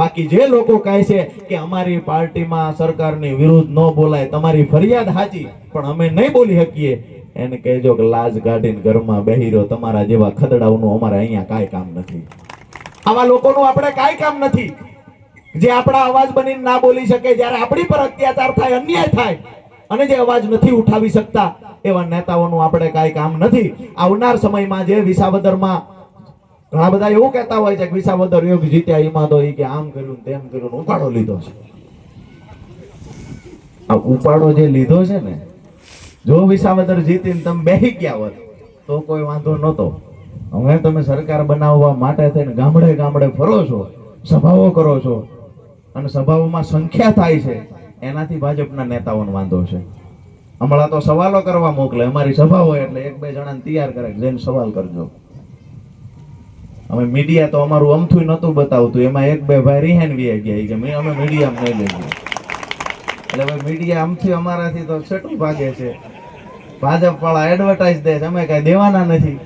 બાકી જે લોકો કહે છે કે અમારી પાર્ટીમાં સરકારની વિરુદ્ધ ન બોલાય, તમારી ફરિયાદ સાચી પણ અમે નહીં બોલી શકીએ, એને કહેજો કે લાજ કાઢીને ઘરમાં બેહી રહ્યો. તમારા જેવા ખદડાઓનું અમારે અહીંયા કાંઈ કામ નથી. આવા લોકોનું આપણે કાંઈ કામ નથી જે આપણા અવાજ બનીને ના બોલી શકે. જ્યારે આપણી પર અત્યાચાર થાય, અન્યાય થાય અને જે અવાજ નથી ઉઠાવી શકતા એવા નેતાઓનું આપણે કાંઈ કામ નથી. આવનાર સમયમાં જે વિસાવદરમાં ઘણા બધા એવું કહેતા હોય છે કે વિસાવદર યુગ જીત્યા એમાં તો કે આમ કર્યું તેમ કર્યું, ઉપાડો લીધો છે. આ ઉપાડો જે લીધો છે ને, જો વિસાવદર જીતીને તમે બેહી ગયા હોત તો કોઈ વાંધો નહોતો. હવે તમે સરકાર બનાવવા માટે થઈને ગામડે ગામડે ફરો છો, સભાઓ કરો છો અને સભાઓમાં સંખ્યા થાય છે, એનાથી ભાજપના નેતાઓને વાંધો છે. હમણાં તો સવાલો કરવા મોકલે, અમારી સભા હોય એટલે એક બે જણાને તૈયાર કરે જઈને સવાલ કરજો. અમે મીડિયા તો અમારું અમથું નહોતું બતાવતું, એમાં એક બે ભાઈ રિહાન વી ગયા કે અમે મીડિયામાં નહીં લઈ ગયા. એટલે હવે મીડિયા આમથી અમારાથી તો છેટું ભાગે છે. ભાજપ વાળા એડવર્ટાઈઝ દે છે, અમે કઈ દેવાના નથી.